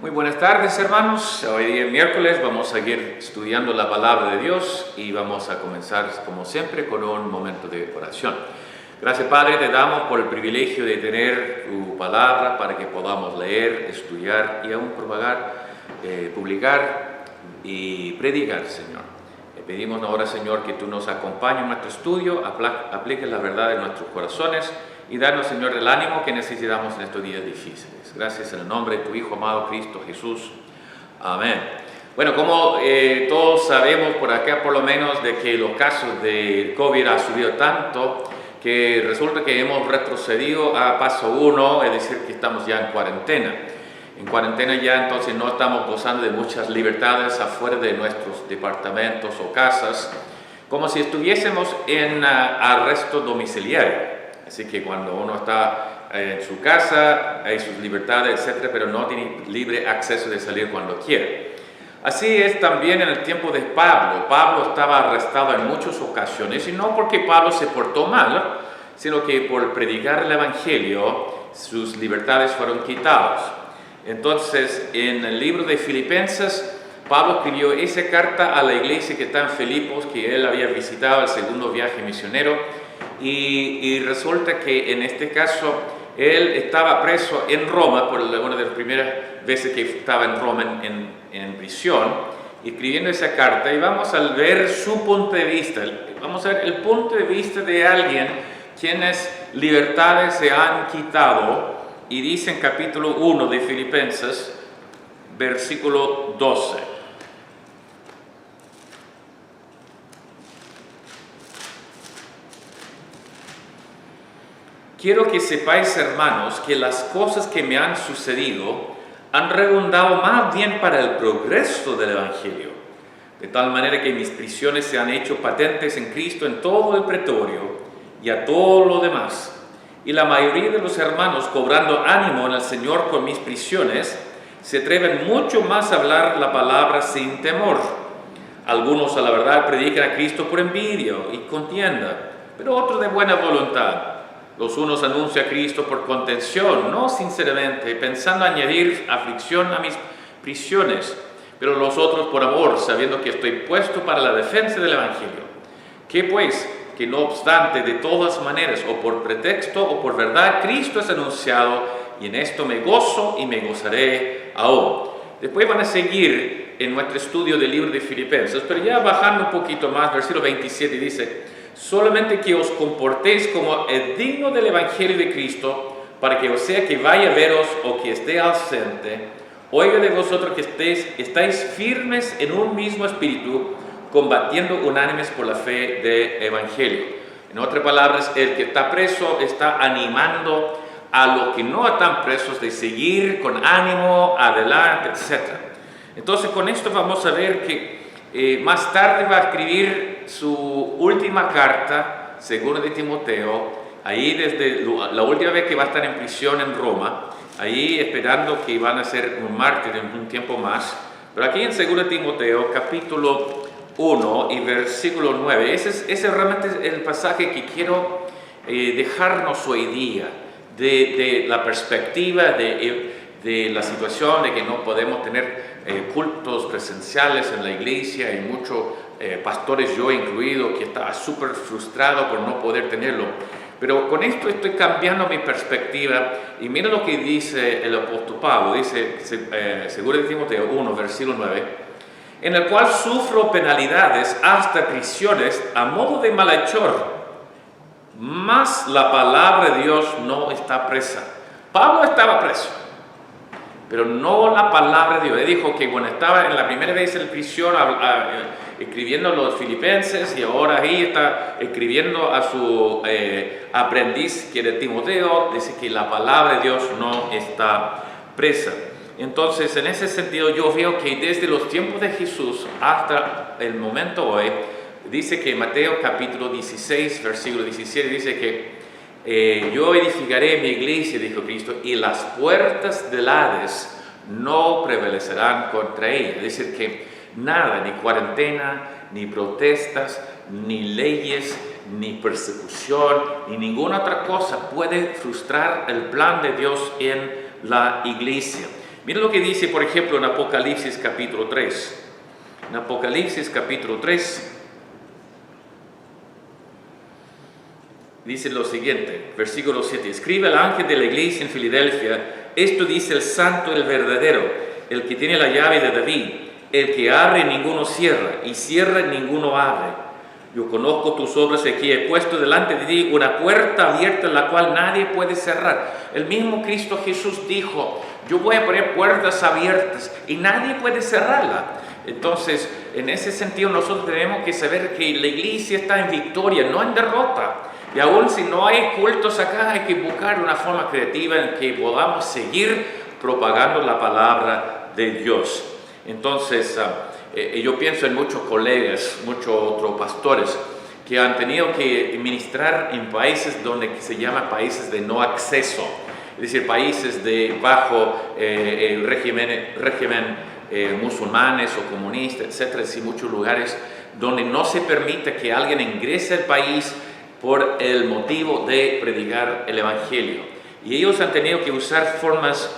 Muy buenas tardes, hermanos. Hoy día miércoles vamos a seguir estudiando la palabra de Dios y vamos a comenzar, como siempre, con un momento de oración. Gracias, Padre, te damos por el privilegio de tener tu palabra para que podamos leer, estudiar y aún propagar, publicar y predicar, Señor. Te pedimos ahora, Señor, que tú nos acompañes en nuestro estudio, apliques la verdad en nuestros corazones y danos, Señor, el ánimo que necesitamos en estos días difíciles. Gracias en el nombre de tu Hijo amado Cristo Jesús. Amén. Bueno, como todos sabemos por acá, por lo menos, de que los casos de COVID han subido tanto que resulta que hemos retrocedido a paso 1, es decir, que estamos ya en cuarentena. En cuarentena ya entonces no estamos gozando de muchas libertades afuera de nuestros departamentos o casas, como si estuviésemos en arresto domiciliario. Así que cuando uno está en su casa, hay sus libertades, etcétera, pero no tiene libre acceso de salir cuando quiere. Así es también en el tiempo de Pablo. Pablo estaba arrestado en muchas ocasiones, y no porque Pablo se portó mal, sino que por predicar el Evangelio, sus libertades fueron quitadas. Entonces, en el libro de Filipenses, Pablo escribió esa carta a la iglesia que está en Filipos, que él había visitado el segundo viaje misionero, y resulta que en este caso él estaba preso en Roma, por una de las primeras veces que estaba en Roma en prisión, escribiendo esa carta, y vamos a ver su punto de vista, vamos a ver el punto de vista de alguien quienes libertades se han quitado, y dice en capítulo 1 de Filipenses, versículo 12. Quiero que sepáis, hermanos, que las cosas que me han sucedido han redundado más bien para el progreso del Evangelio, de tal manera que mis prisiones se han hecho patentes en Cristo en todo el pretorio y a todo lo demás. Y la mayoría de los hermanos, cobrando ánimo en el Señor con mis prisiones, se atreven mucho más a hablar la palabra sin temor. Algunos, a la verdad, predican a Cristo por envidia y contienda, pero otros de buena voluntad. Los unos anuncian a Cristo por contención, no sinceramente, pensando añadir aflicción a mis prisiones, pero los otros por amor, sabiendo que estoy puesto para la defensa del Evangelio. ¿Qué pues? Que no obstante, de todas maneras, o por pretexto o por verdad, Cristo es anunciado, y en esto me gozo y me gozaré aún. Después van a seguir en nuestro estudio del libro de Filipenses, pero ya bajando un poquito más, versículo 27 dice: solamente que os comportéis como es digno del Evangelio de Cristo, para que o sea que vaya a veros o que esté ausente, oiga de vosotros que estáis firmes en un mismo espíritu, combatiendo unánimes por la fe del Evangelio. En otras palabras, el que está preso está animando a los que no están presos de seguir con ánimo, adelante, etc. Entonces, con esto vamos a ver que más tarde va a escribir su última carta, segunda de Timoteo, ahí desde la última vez que va a estar en prisión en Roma, ahí esperando que van a ser un mártir en un tiempo más. Pero aquí en segunda de Timoteo, capítulo 1 y versículo 9, ese realmente es el pasaje que quiero dejarnos hoy día, de la perspectiva de la situación de que no podemos tener cultos presenciales en la iglesia. Hay muchos pastores, yo incluido, que estaba súper frustrado por no poder tenerlo. Pero con esto estoy cambiando mi perspectiva, y mira lo que dice el apóstol Pablo, dice, seguro de Timoteo 1, versículo 9, en el cual sufro penalidades hasta prisiones a modo de malhechor, mas la palabra de Dios no está presa. Pablo estaba preso, pero no la palabra de Dios. Él dijo que cuando estaba en la primera vez en prisión escribiendo a los filipenses, y ahora ahí está escribiendo a su aprendiz, que era Timoteo, dice que la palabra de Dios no está presa. Entonces, en ese sentido, yo veo que desde los tiempos de Jesús hasta el momento hoy, dice que Mateo capítulo 16, versículo 17, dice que yo edificaré mi iglesia, dijo Cristo, y las puertas del Hades no prevalecerán contra ella. Es decir, que nada, ni cuarentena, ni protestas, ni leyes, ni persecución, ni ninguna otra cosa puede frustrar el plan de Dios en la iglesia. Mira lo que dice, por ejemplo, en Apocalipsis capítulo 3. En Apocalipsis capítulo 3 dice lo siguiente, versículo 7. Escribe al ángel de la iglesia en Filadelfia, esto dice el santo, el verdadero, el que tiene la llave de David, el que abre ninguno cierra, y cierra ninguno abre. Yo conozco tus obras, aquí he puesto delante de ti una puerta abierta la cual nadie puede cerrar. El mismo Cristo Jesús dijo, yo voy a poner puertas abiertas y nadie puede cerrarla. Entonces, en ese sentido nosotros tenemos que saber que la iglesia está en victoria, no en derrota. Y aún si no hay cultos acá, hay que buscar una forma creativa en que podamos seguir propagando la palabra de Dios. Entonces, yo pienso en muchos colegas, muchos otros pastores que han tenido que ministrar en países donde se llama países de no acceso, es decir, países de bajo régimen musulmanes o comunistas, etcétera, y muchos lugares donde no se permite que alguien ingrese al país por el motivo de predicar el Evangelio. Y ellos han tenido que usar formas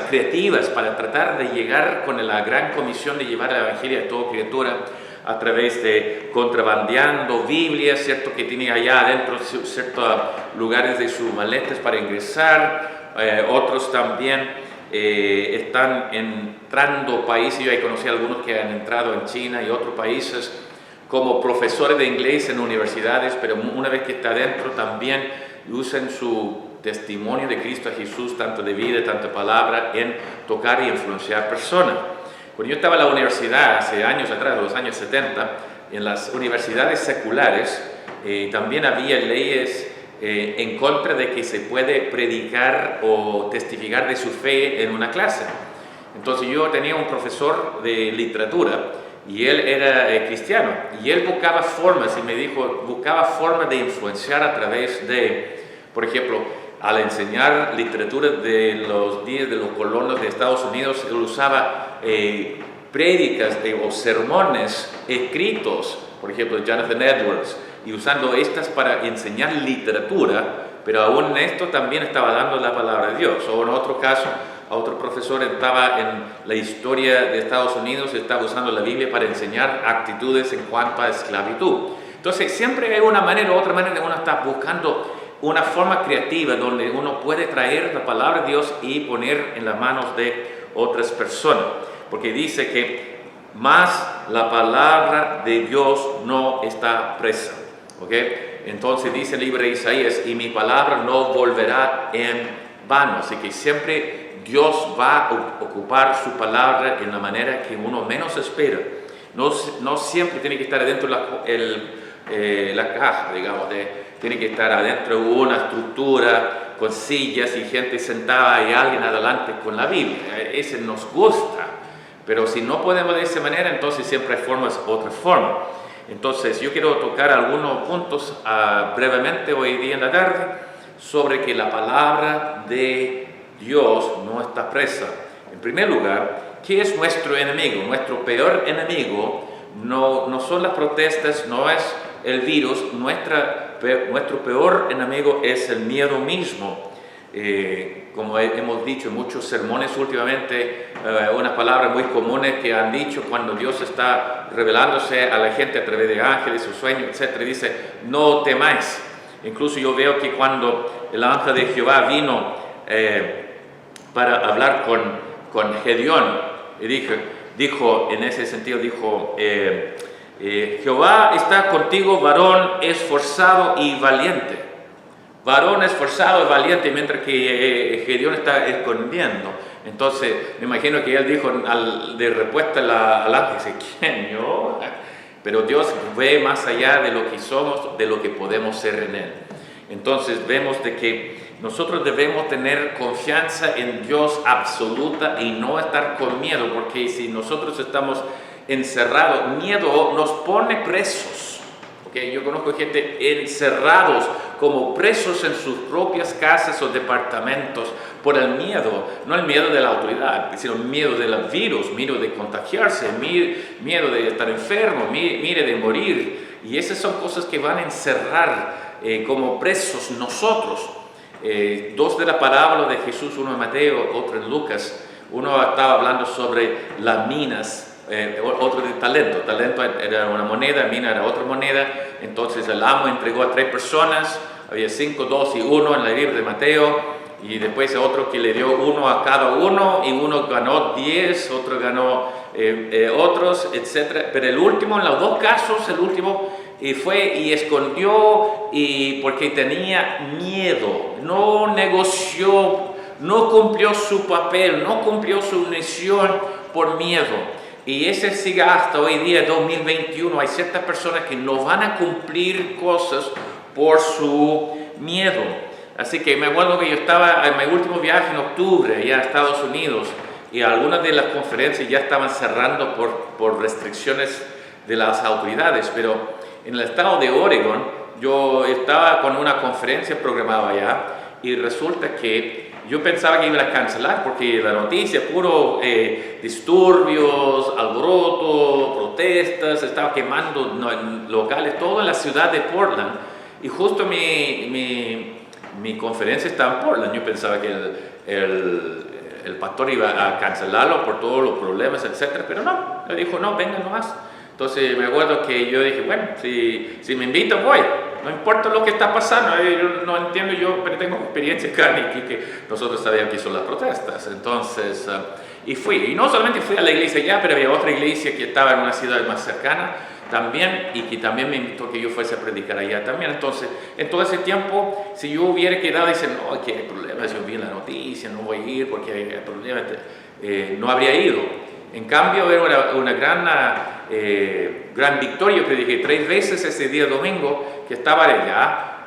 creativas para tratar de llegar con la gran comisión de llevar el Evangelio a toda criatura a través de contrabandeando Biblias, ¿cierto? Que tienen allá adentro ciertos lugares de sus maletas para ingresar. Otros también están entrando países, yo he conocido algunos que han entrado en China y otros países como profesores de inglés en universidades, pero una vez que está adentro también usan su testimonio de Cristo Jesús, tanto de vida, tanto de palabra, en tocar y influenciar personas. Cuando yo estaba en la universidad hace años atrás, los años 70, en las universidades seculares también había leyes en contra de que se puede predicar o testificar de su fe en una clase. Entonces yo tenía un profesor de literatura y él era cristiano y él buscaba formas, y me dijo, buscaba formas de influenciar a través de, por ejemplo, al enseñar literatura de los días de los colonos de Estados Unidos, él usaba prédicas o sermones escritos, por ejemplo, Jonathan Edwards, y usando estas para enseñar literatura, pero aún en esto también estaba dando la palabra de Dios. O en otro caso, a otro profesor estaba en la historia de Estados Unidos, estaba usando la Biblia para enseñar actitudes en cuanto a esclavitud. Entonces, siempre hay una manera u otra manera, uno está buscando una forma creativa donde uno puede traer la palabra de Dios y poner en las manos de otras personas. Porque dice que más la palabra de Dios no está presa. ¿Okay? Entonces dice el libro de Isaías, y mi palabra no volverá en vano. Así que siempre Dios va a ocupar su palabra en la manera que uno menos espera. No siempre tiene que estar adentro la caja, digamos, tiene que estar adentro de una estructura con sillas y gente sentada y alguien adelante con la Biblia. Ese nos gusta, pero si no podemos de esa manera, entonces siempre hay otra forma. Entonces yo quiero tocar algunos puntos brevemente hoy día en la tarde sobre que la palabra de Dios no está presa. En primer lugar, ¿qué es nuestro enemigo? Nuestro peor enemigo no son las protestas, no es el virus. Nuestro peor enemigo es el miedo mismo. Como hemos dicho en muchos sermones últimamente, unas palabras muy comunes que han dicho cuando Dios está revelándose a la gente a través de ángeles, sus sueños, etc. Dice, no temáis. Incluso yo veo que cuando el ángel de Jehová vino para hablar con Gedeón, dijo, en ese sentido, dijo, Jehová está contigo, varón esforzado y valiente. Varón esforzado y valiente, mientras que Gedeón está escondiendo. Entonces, me imagino que él dijo de respuesta al ángel, dice, ¿quién? ¿Yo? Pero Dios ve más allá de lo que somos, de lo que podemos ser en Él. Entonces, vemos de que nosotros debemos tener confianza en Dios absoluta y no estar con miedo, porque si nosotros estamos encerrados, miedo nos pone presos. Okay, yo conozco gente encerrados como presos en sus propias casas o departamentos por el miedo, no el miedo de la autoridad, sino el miedo del virus, miedo de contagiarse, miedo de estar enfermo, miedo de morir. Y esas son cosas que van a encerrar como presos nosotros. dos de la parábola de Jesús, uno en Mateo, otro en Lucas. Uno estaba hablando sobre las minas, otro de talento. Talento era una moneda, mina era otra moneda. Entonces el amo entregó a 3 personas, había 5, 2 y 1 en el libro de Mateo. Y después otro que le dio 1 a cada uno, y uno ganó 10, otro ganó otros, etc. Pero el último, en los 2 casos, el último fue y escondió porque tenía miedo, no negoció, no cumplió su papel, no cumplió su misión por miedo. Y ese sigue hasta hoy día, 2021. Hay ciertas personas que no van a cumplir cosas por su miedo. Así que me acuerdo que yo estaba en mi último viaje en octubre allá a Estados Unidos, y algunas de las conferencias ya estaban cerrando por restricciones de las autoridades, pero en el estado de Oregon yo estaba con una conferencia programada allá, y resulta que yo pensaba que iban a cancelar porque la noticia, puro disturbios, alboroto, protestas, estaba quemando locales, todo en la ciudad de Portland. Y justo mi conferencia estaba en Portland. Yo pensaba que el pastor iba a cancelarlo por todos los problemas, etc. Pero no, le dijo, no, vengan nomás. Entonces me acuerdo que yo dije, bueno, si me invitan voy, no importa lo que está pasando. Yo no entiendo, pero tengo experiencia acá aquí que nosotros sabíamos que son las protestas. Entonces, y fui, y no solamente fui a la iglesia allá, pero había otra iglesia que estaba en una ciudad más cercana también, y que también me invitó que yo fuese a predicar allá también. Entonces, en todo ese tiempo, si yo hubiera quedado diciendo, no, aquí hay problemas, yo vi la noticia, no voy a ir porque hay problemas, no habría ido. En cambio, era una gran victoria. Yo prediqué 3 veces ese día domingo que estaba allá,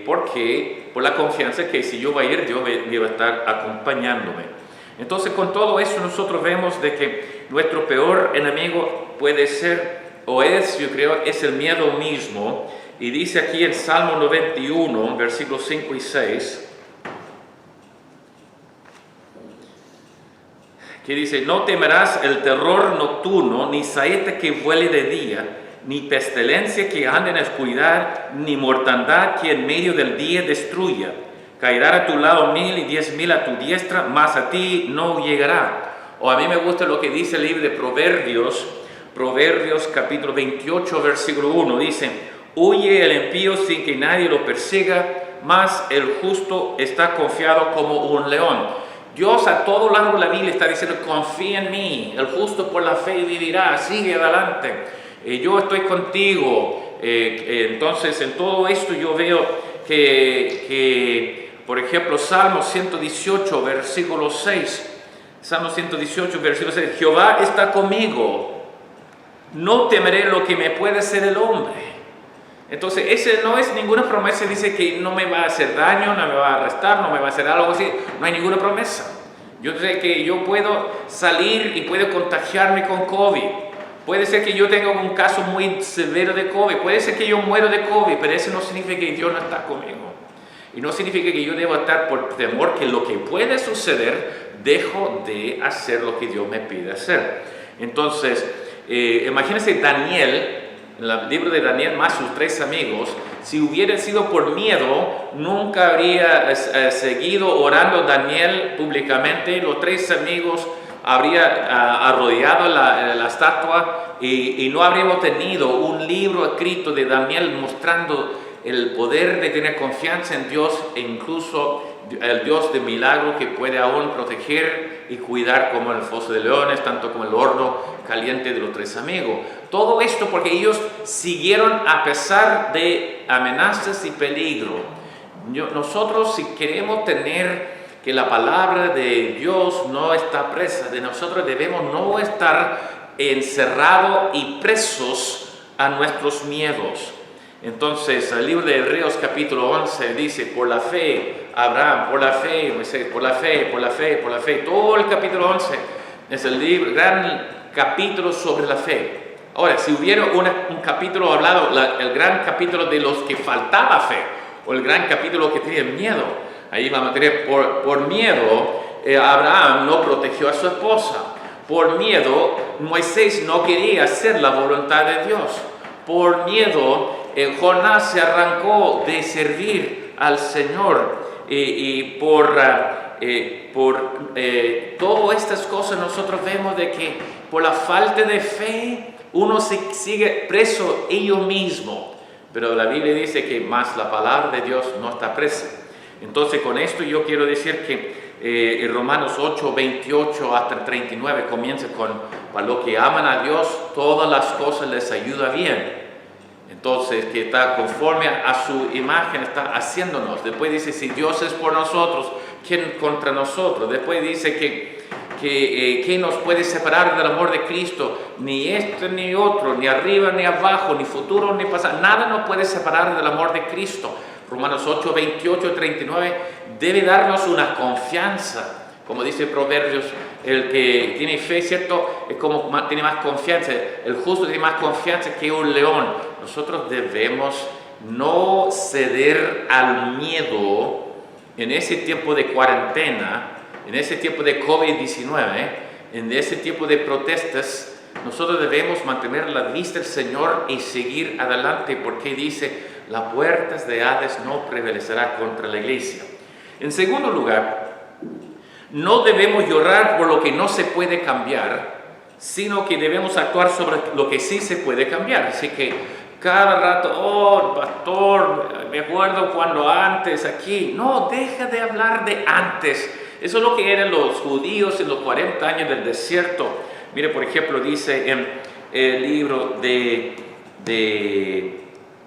porque por la confianza que si yo voy a ir, Dios me iba a estar acompañándome. Entonces, con todo eso, nosotros vemos de que nuestro peor enemigo puede ser, o es, yo creo, es el miedo mismo. Y dice aquí en Salmo 91, versículos 5 y 6, que dice, no temerás el terror nocturno, ni saeta que vuele de día, ni pestilencia que ande en oscuridad, ni mortandad que en medio del día destruya. Caerá a tu lado 1000 y 10.000 a tu diestra, mas a ti no llegará. O a mí me gusta lo que dice el libro de Proverbios capítulo 28, versículo 1, dice, huye el impío sin que nadie lo persiga, mas el justo está confiado como un león. Dios a todo lo largo de la Biblia está diciendo, confía en mí, el justo por la fe vivirá, sigue adelante, yo estoy contigo. Entonces, en todo esto yo veo que por ejemplo, Salmo 118, versículo 6, Salmo 118, versículo 6, Jehová está conmigo, no temeré lo que me puede hacer el hombre. Entonces, ese no es ninguna promesa, dice que no me va a hacer daño, no me va a arrestar, no me va a hacer algo así. No hay ninguna promesa. Yo sé que yo puedo salir y puedo contagiarme con COVID. Puede ser que yo tenga un caso muy severo de COVID. Puede ser que yo muero de COVID, pero eso no significa que Dios no está conmigo. Y no significa que yo debo estar por temor que lo que puede suceder, dejo de hacer lo que Dios me pide hacer. Entonces, imagínense Daniel, en el libro de Daniel, más sus 3 amigos, si hubiera sido por miedo, nunca habría seguido orando Daniel públicamente. Los 3 amigos habrían arrodillado la estatua y no habríamos tenido un libro escrito de Daniel mostrando el poder de tener confianza en Dios, e incluso el Dios de milagro que puede aún proteger y cuidar, como el foso de leones, tanto como el horno caliente de los 3 amigos. Todo esto porque ellos siguieron a pesar de amenazas y peligro. Nosotros, si queremos tener que la palabra de Dios no está presa de nosotros, debemos no estar encerrados y presos a nuestros miedos. Entonces, el libro de Hebreos capítulo 11 dice, por la fe, Abraham, por la fe, Moisés, por la fe, por la fe, por la fe. Todo el capítulo 11 es el libro, gran capítulo sobre la fe. Ahora, si hubiera un capítulo hablado, el gran capítulo de los que faltaba fe, o el gran capítulo que tenían miedo, ahí vamos a tener, por miedo, Abraham no protegió a su esposa. Por miedo, Moisés no quería hacer la voluntad de Dios. Por miedo, Jonás se arrancó de servir al Señor. y por todas estas cosas nosotros vemos de que por la falta de fe uno se sigue preso ello mismo. Pero la Biblia dice que más la palabra de Dios no está presa. Entonces con esto yo quiero decir que en Romanos 8, 28 hasta 39 comienza con: para los que aman a Dios, todas las cosas les ayuda bien. Entonces, que está conforme a su imagen, está haciéndonos. Después dice: si Dios es por nosotros, ¿quién contra nosotros? Después dice que ¿quién nos puede separar del amor de Cristo? Ni este ni otro, ni arriba ni abajo, ni futuro ni pasado. Nada nos puede separar del amor de Cristo. Romanos 8, 28, 39 debe darnos una confianza. Como dice Proverbios, el que tiene fe, ¿cierto? Es como tiene más confianza. El justo tiene más confianza que un león. Nosotros debemos no ceder al miedo en ese tiempo de cuarentena, en ese tiempo de COVID-19, en ese tiempo de protestas. Nosotros debemos mantener la vista del Señor y seguir adelante, porque dice: las puertas de Hades no prevalecerá contra la iglesia. En segundo lugar, no debemos llorar por lo que no se puede cambiar, sino que debemos actuar sobre lo que sí se puede cambiar. Así que cada rato: oh, pastor, me acuerdo cuando antes aquí. No, deja de hablar de antes. Eso es lo que eran los judíos en los 40 años del desierto. Mire, por ejemplo, dice en el libro de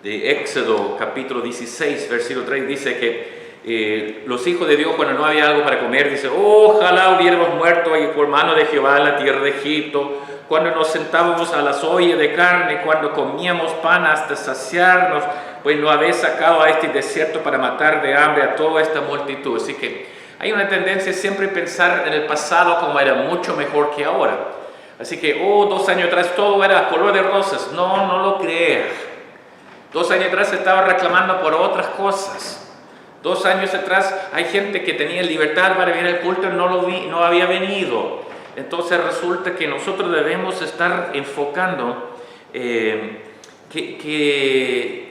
Éxodo, capítulo 16, versículo 3, dice que los hijos de Dios, cuando no había algo para comer, dice: ojalá hubiéramos muerto ahí por mano de Jehová en la tierra de Egipto, cuando nos sentábamos a las ollas de carne, cuando comíamos pan hasta saciarnos, pues no habéis sacado a este desierto para matar de hambre a toda esta multitud. Así que hay una tendencia siempre a pensar en el pasado como era mucho mejor que ahora. Así que, 2 años atrás todo era color de rosas. No, no lo creas. 2 años atrás se estaba reclamando por otras cosas. 2 años atrás hay gente que tenía libertad para venir al culto y no había venido. Entonces resulta que nosotros debemos estar enfocando en qué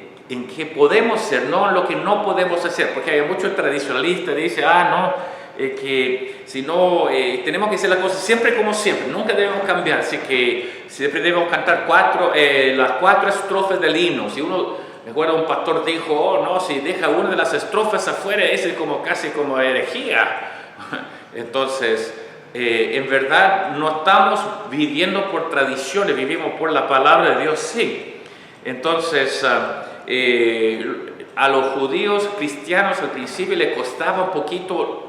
podemos ser, no en lo que no podemos hacer. Porque hay muchos tradicionalistas que dicen: que si no, tenemos que hacer las cosas siempre como siempre, nunca debemos cambiar. Así que siempre debemos cantar las 4 estrofas del himno. Si uno, me acuerdo, un pastor dijo: no, si deja una de las estrofas afuera, ese es casi como herejía. Entonces, en verdad no estamos viviendo por tradiciones, vivimos por la palabra de Dios, sí. Entonces, a los judíos cristianos al principio les costaba un poquito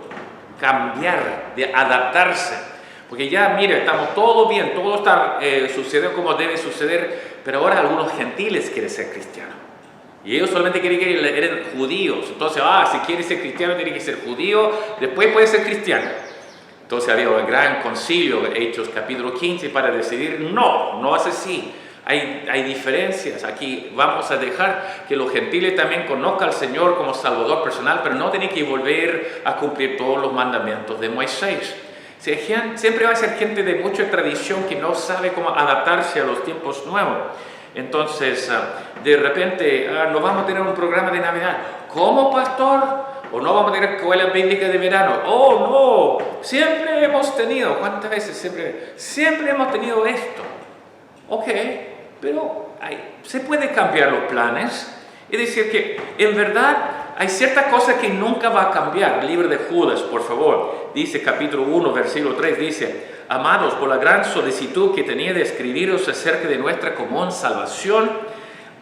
cambiar, de adaptarse, porque ya, mire, estamos todo bien, todo está sucediendo como debe suceder, pero ahora algunos gentiles quieren ser cristianos. Y ellos solamente quieren que eran judíos. Entonces, si quiere ser cristiano, tiene que ser judío, después puede ser cristiano. Entonces había un gran concilio, Hechos capítulo 15, para decidir: no es así. Hay diferencias. Aquí vamos a dejar que los gentiles también conozcan al Señor como Salvador personal, pero no tienen que volver a cumplir todos los mandamientos de Moisés. Siempre va a ser gente de mucha tradición que no sabe cómo adaptarse a los tiempos nuevos. Entonces, de repente, no vamos a tener un programa de Navidad. ¿Cómo, pastor? ¿O no vamos a tener escuelas bíblicas de verano? ¡Oh, no! Siempre hemos tenido. ¿Cuántas veces siempre hemos tenido esto? Ok, pero se puede cambiar los planes. Es decir, que en verdad hay ciertas cosas que nunca va a cambiar. El libro de Judas, por favor, dice capítulo 1, versículo 3, dice: amados, por la gran solicitud que tenía de escribiros acerca de nuestra común salvación,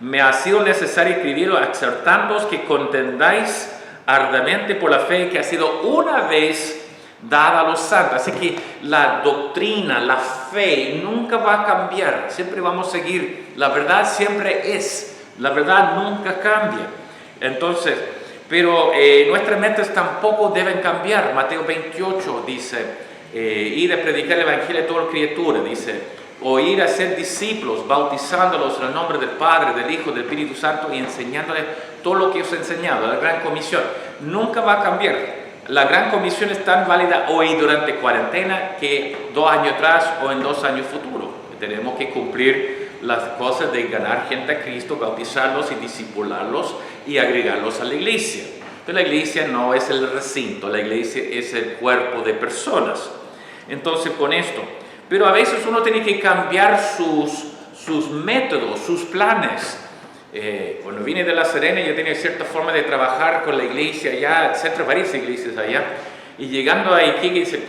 me ha sido necesario escribiros exhortándoos que contendáis arduamente por la fe que ha sido una vez dada a los santos. Así que la doctrina, la fe nunca va a cambiar, siempre vamos a seguir. La verdad siempre es, la verdad nunca cambia. Entonces, pero nuestras metas tampoco deben cambiar. Mateo 28 dice: ir a predicar el evangelio a toda criatura, dice, o ir a ser discípulos, bautizándolos en el nombre del Padre, del Hijo, del Espíritu Santo, y enseñándoles todo lo que os he enseñado. La gran comisión nunca va a cambiar. La gran comisión es tan válida hoy durante cuarentena que 2 años atrás o en 2 años futuros. Tenemos que cumplir las cosas de ganar gente a Cristo, bautizarlos y discipularlos y agregarlos a la iglesia. Pero la iglesia no es el recinto, la iglesia es el cuerpo de personas. Entonces con esto, pero a veces uno tiene que cambiar sus métodos, sus planes. Cuando vine de La Serena yo tenía cierta forma de trabajar con la iglesia allá, etcétera, varias iglesias allá, y llegando a Iquique dice,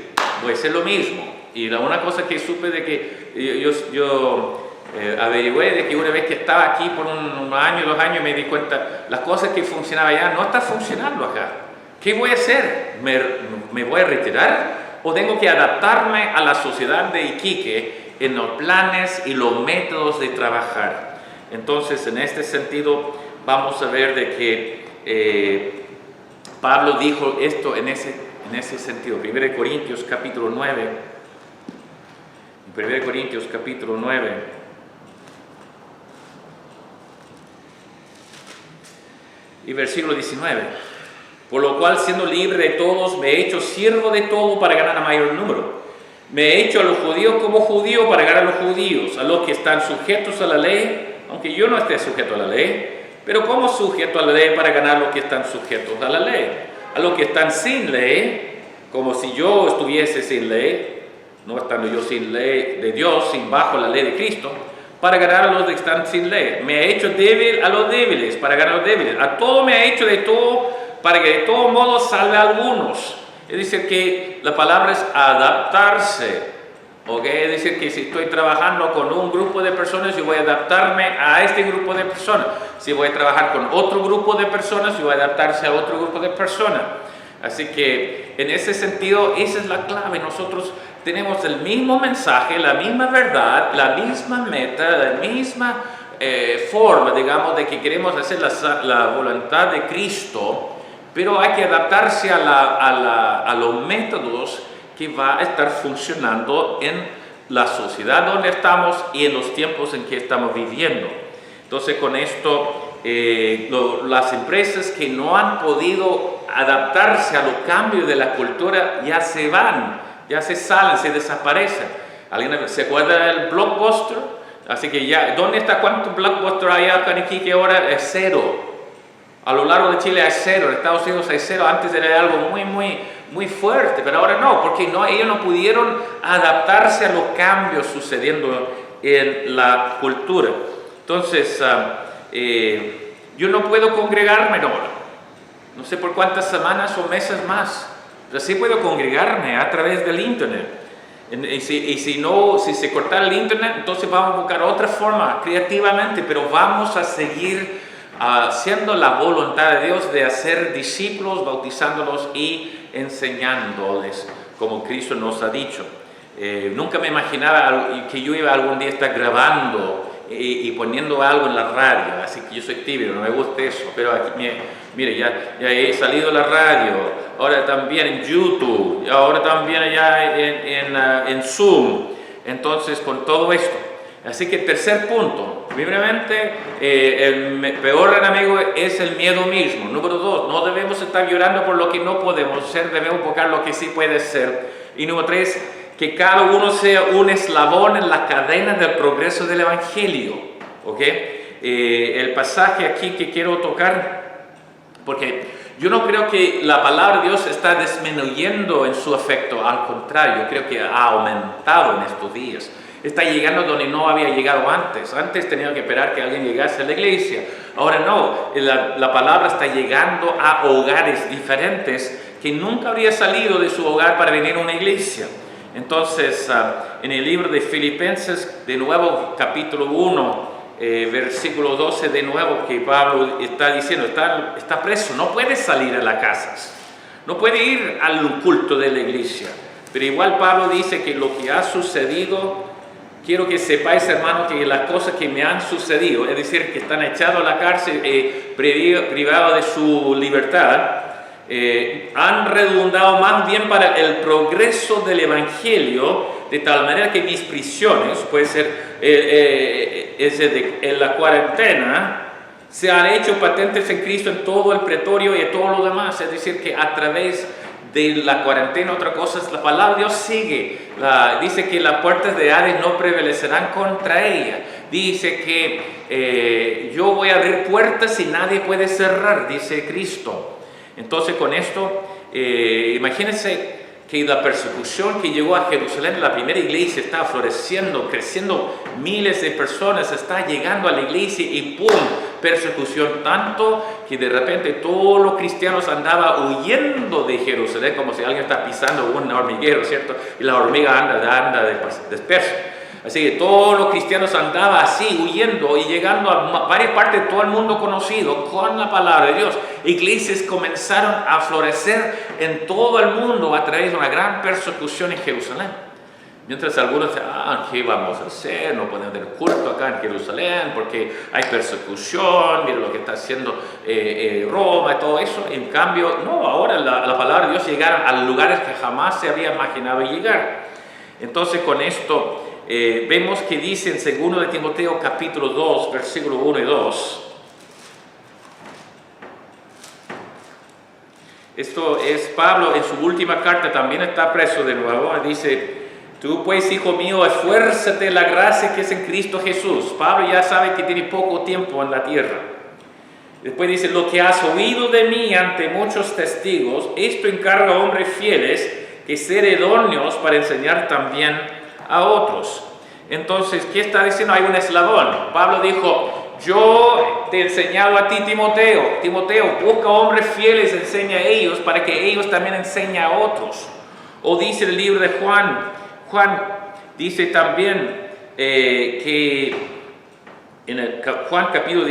voy a hacer lo mismo. Y una cosa que supe de que yo averigüé de que una vez que estaba aquí por un año, 2 años, me di cuenta, las cosas que funcionaban allá no están funcionando acá. ¿Qué voy a hacer? ¿Me voy a retirar? ¿O tengo que adaptarme a la sociedad de Iquique en los planes y los métodos de trabajar? Entonces, en este sentido, vamos a ver de que Pablo dijo esto en ese sentido. 1 Corintios capítulo 9. 1 Corintios capítulo 9. Y versículo 19. Por lo cual, siendo libre de todos, me he hecho siervo de todo para ganar a mayor número. Me he hecho a los judíos como judío para ganar a los judíos, a los que están sujetos a la ley, aunque yo no esté sujeto a la ley, pero como sujeto a la ley para ganar a los que están sujetos a la ley. A los que están sin ley, como si yo estuviese sin ley, no estando yo sin ley de Dios, sin bajo la ley de Cristo, para ganar a los que están sin ley. Me ha hecho débil a los débiles, para ganar a los débiles. A todo me ha hecho de todo, para que de todos modos salve a algunos. Es decir, que la palabra es adaptarse. ¿Okay? Es decir, que si estoy trabajando con un grupo de personas, yo voy a adaptarme a este grupo de personas. Si voy a trabajar con otro grupo de personas, yo voy a adaptarse a otro grupo de personas. Así que, en ese sentido, esa es la clave. Nosotros tenemos el mismo mensaje, la misma verdad, la misma meta, la misma forma, digamos, de que queremos hacer la voluntad de Cristo, pero hay que adaptarse a los métodos que va a estar funcionando en la sociedad donde estamos y en los tiempos en que estamos viviendo. Entonces, con esto, las empresas que no han podido adaptarse a los cambios de la cultura ya se van, ya se salen, se desaparecen. ¿Alguien se acuerda del Blockbuster? Así que ya, ¿dónde está? ¿Cuántos Blockbuster hay acá en Iquique ahora? Es 0. A lo largo de Chile hay 0, en Estados Unidos hay 0. Antes era algo muy fuerte, pero ahora no, porque ellos no pudieron adaptarse a los cambios sucediendo en la cultura. Entonces, yo no puedo congregarme ahora, no sé por cuántas semanas o meses más, pero sí puedo congregarme a través del internet. Y si se cortara el internet, entonces vamos a buscar otra forma creativamente, pero vamos a seguir haciendo la voluntad de Dios de hacer discípulos, bautizándolos y enseñándoles como Cristo nos ha dicho. Nunca me imaginaba que yo iba algún día a estar grabando y poniendo algo en la radio, así que yo soy tibio, no me gusta eso, pero aquí, mire, ya he salido a la radio, ahora también en YouTube, ahora también allá en Zoom. Entonces, con todo esto, así que tercer punto, primeramente, el peor enemigo es el miedo mismo. Número 2, no debemos estar llorando por lo que no podemos ser, debemos buscar lo que sí puede ser. Y número 3, que cada uno sea un eslabón en la cadena del progreso del Evangelio. ¿Okay? El pasaje aquí que quiero tocar, porque yo no creo que la palabra de Dios está disminuyendo en su efecto, al contrario, creo que ha aumentado en estos días. Está llegando donde no había llegado antes. Antes tenía que esperar que alguien llegase a la iglesia. Ahora no, la palabra está llegando a hogares diferentes que nunca habría salido de su hogar para venir a una iglesia. Entonces, en el libro de Filipenses, de nuevo, capítulo 1, versículo 12, de nuevo, que Pablo está diciendo, está preso, no puede salir a las casas, no puede ir al culto de la iglesia. Pero igual Pablo dice que lo que ha sucedido, quiero que sepáis, hermanos, que las cosas que me han sucedido, es decir, que están echados a la cárcel, privados de su libertad, han redundado más bien para el progreso del Evangelio, de tal manera que mis prisiones, puede ser en la cuarentena, se han hecho patentes en Cristo en todo el pretorio y en todo lo demás. Es decir, que a través de la cuarentena, otra cosa es la palabra de Dios sigue. Dice que las puertas de Hades no prevalecerán contra ella. Dice que yo voy a abrir puertas y nadie puede cerrar, dice Cristo. Entonces con esto, imagínense que la persecución que llegó a Jerusalén, la primera iglesia está floreciendo, creciendo, miles de personas están llegando a la iglesia y ¡pum! Persecución, tanto que de repente todos los cristianos andaban huyendo de Jerusalén, como si alguien está pisando un hormiguero, ¿cierto? Y la hormiga anda dispersa. Así que todos los cristianos andaban así, huyendo y llegando a varias partes de todo el mundo conocido con la palabra de Dios. Iglesias comenzaron a florecer en todo el mundo a través de una gran persecución en Jerusalén. Mientras algunos dicen, ¿qué vamos a hacer? No podemos tener culto acá en Jerusalén porque hay persecución, mira lo que está haciendo Roma y todo eso. En cambio, no, ahora la palabra de Dios llega a lugares que jamás se había imaginado llegar. Entonces con esto vemos que dice en 2 de Timoteo capítulo 2, versículos 1 y 2. Esto es Pablo en su última carta, también está preso de nuevo. Dice, tú pues, hijo mío, esfuérzate en la gracia que es en Cristo Jesús. Pablo ya sabe que tiene poco tiempo en la tierra. Después dice, lo que has oído de mí ante muchos testigos, esto encarga a hombres fieles que ser idóneos para enseñar también a otros. Entonces, ¿qué está diciendo? Hay un eslabón. Pablo dijo, yo te he enseñado a ti, Timoteo. Timoteo, busca hombres fieles, enseña a ellos para que ellos también enseñen a otros. O dice el libro de Juan dice también que en el Juan capítulo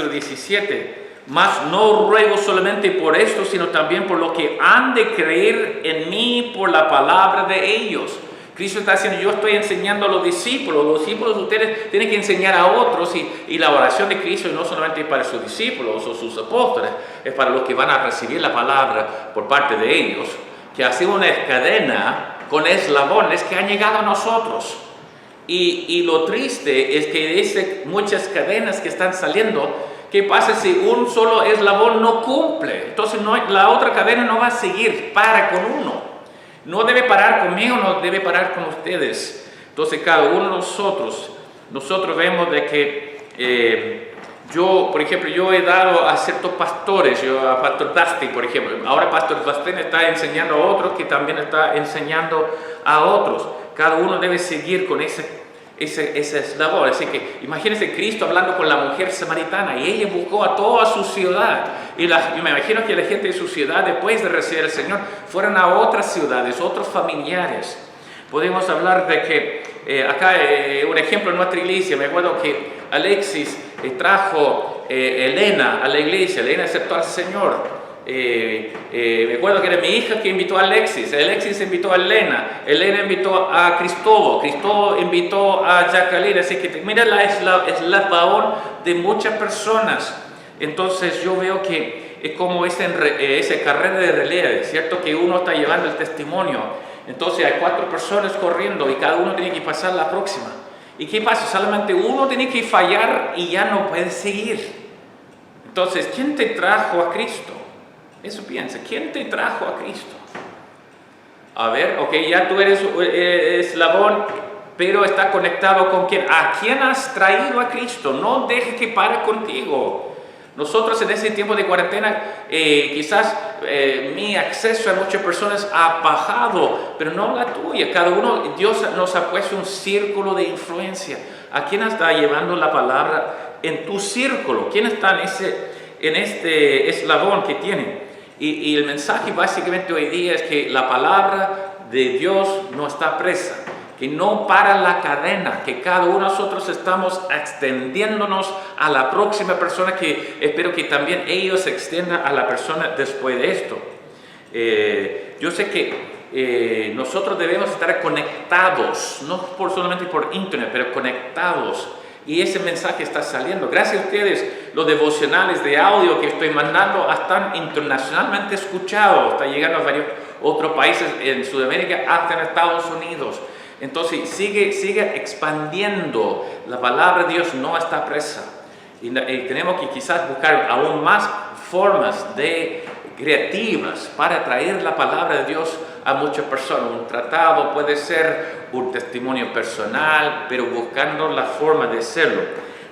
17, mas no ruego solamente por esto, sino también por lo que han de creer en mí por la palabra de ellos. Cristo está diciendo, yo estoy enseñando a los discípulos de ustedes tienen que enseñar a otros, y la oración de Cristo no solamente para sus discípulos o sus apóstoles, es para los que van a recibir la palabra por parte de ellos, que hace una cadena con eslabones que han llegado a nosotros. Y lo triste es que muchas cadenas que están saliendo, ¿qué pasa si un solo eslabón no cumple? Entonces la otra cadena no va a seguir, para con uno. No debe parar conmigo, no debe parar con ustedes. Entonces cada uno de nosotros vemos de que yo, por ejemplo, yo he dado a ciertos pastores, a Pastor Dusty, por ejemplo. Ahora Pastor Dusty está enseñando a otros que también está enseñando a otros. Cada uno debe seguir con ese eslabón. Así que imagínense Cristo hablando con la mujer samaritana, y ella buscó a toda su ciudad. Y yo me imagino que la gente de su ciudad, después de recibir al Señor, fueron a otras ciudades, otros familiares. Podemos hablar de que acá un ejemplo en nuestra iglesia. Me acuerdo que Alexis trajo Elena a la iglesia. Elena aceptó al Señor. Me acuerdo que era mi hija que invitó a Alexis invitó a Elena invitó a Cristóbal invitó a Jacqueline. Así que mira el eslabón de muchas personas. Entonces yo veo que es como esa carrera de relé, ¿cierto? Que uno está llevando el testimonio. Entonces hay 4 personas corriendo y cada uno tiene que pasar la próxima. ¿Y qué pasa? Solamente uno tiene que fallar y ya no puede seguir. Entonces, ¿quién te trajo a Cristo? Eso piensa, ¿quién te trajo a Cristo? A ver, ok, ya tú eres eslabón, pero está conectado con quién. ¿A quién has traído a Cristo? No dejes que pare contigo. Nosotros en ese tiempo de cuarentena, quizás mi acceso a muchas personas ha bajado, pero no la tuya. Cada uno, Dios nos ha puesto un círculo de influencia. ¿A quién está llevando la palabra en tu círculo? ¿Quién está en este eslabón que tiene? Y el mensaje básicamente hoy día es que la palabra de Dios no está presa, que no para la cadena, que cada uno de nosotros estamos extendiéndonos a la próxima persona, que espero que también ellos se extiendan a la persona después de esto. Yo sé que nosotros debemos estar conectados, no solamente por internet, pero conectados. Y ese mensaje está saliendo. Gracias a ustedes, los devocionales de audio que estoy mandando están internacionalmente escuchados. Está llegando a varios otros países en Sudamérica, hasta en Estados Unidos. Entonces sigue expandiendo. La palabra de Dios no está presa. Y tenemos que quizás buscar aún más formas creativas para traer la palabra de Dios a muchas personas. Un tratado puede ser un testimonio personal, pero buscando la forma de hacerlo.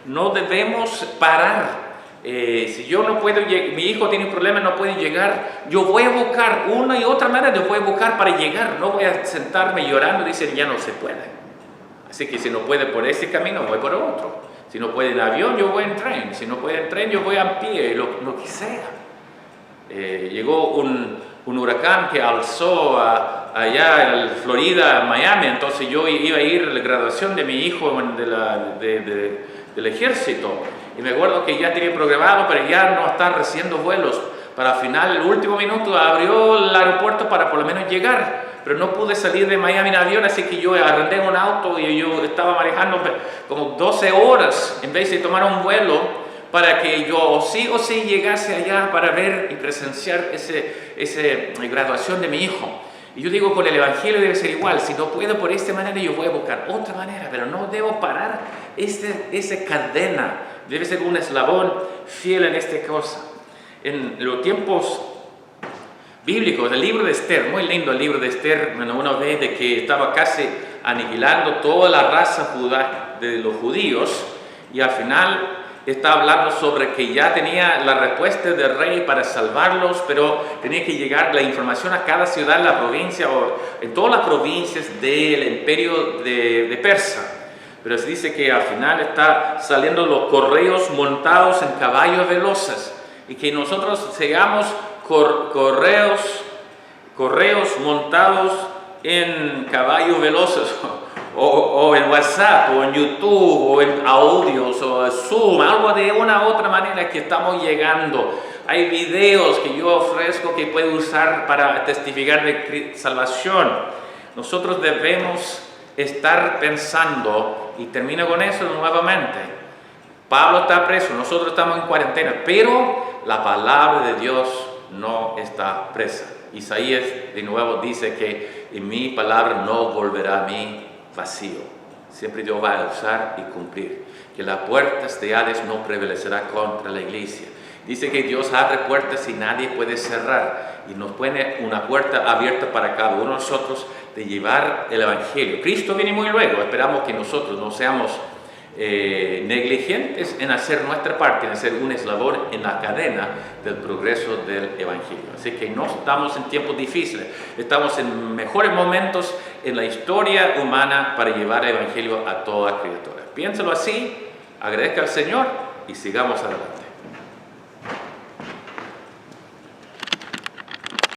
No debemos parar Si yo no puedo, mi hijo tiene un problema, no puede llegar, yo voy a buscar una y otra manera, yo voy a buscar para llegar, no voy a sentarme llorando y decir ya no se puede. Así que si no puede por ese camino, voy por otro. Si no puede en avión, yo voy en tren. Si no puede en tren, yo voy a pie, lo que sea. Llegó un huracán que alzó allá en Florida, Miami, entonces yo iba a ir a la graduación de mi hijo del ejército. Y me acuerdo que ya tenía programado, pero ya no están recibiendo vuelos. Para al final, el último minuto, abrió el aeropuerto para por lo menos llegar. Pero no pude salir de Miami en avión, así que yo arrendé un auto y yo estaba manejando como 12 horas en vez de tomar un vuelo para que yo sí o sí llegase allá para ver y presenciar esa graduación de mi hijo. Y yo digo, con el Evangelio debe ser igual. Si no puedo por esta manera, yo voy a buscar otra manera, pero no debo parar esa cadena. Debe ser un eslabón fiel en esta cosa. En los tiempos bíblicos, el libro de Esther, muy lindo el libro de Esther, uno ve de que estaba casi aniquilando toda la raza de los judíos, y al final está hablando sobre que ya tenía la respuesta del rey para salvarlos, pero tenía que llegar la información a cada ciudad, la provincia, o en todas las provincias del imperio de Persia. Pero se dice que al final está saliendo los correos montados en caballos veloces, y que nosotros seamos correos montados en caballos veloces, o en WhatsApp, o en YouTube, o en audios, o Zoom, algo de una u otra manera que estamos llegando. Hay videos que yo ofrezco que puede usar para testificar de salvación. Nosotros debemos estar pensando, y termino con eso nuevamente. Pablo está preso, nosotros estamos en cuarentena, pero la palabra de Dios no está presa. Isaías de nuevo dice que mi palabra no volverá a mí vacío. Siempre Dios va a usar y cumplir. Que las puertas de Hades no prevalecerá contra la iglesia. Dice que Dios abre puertas y nadie puede cerrar. Y nos pone una puerta abierta para cada uno de nosotros de llevar el Evangelio. Cristo viene muy luego. Esperamos que nosotros no seamos negligentes en hacer nuestra parte, en hacer un eslabón en la cadena del progreso del Evangelio. Así que no estamos en tiempos difíciles, estamos en mejores momentos en la historia humana para llevar el Evangelio a toda criatura. Piénsalo así, agradezca al Señor y sigamos adelante.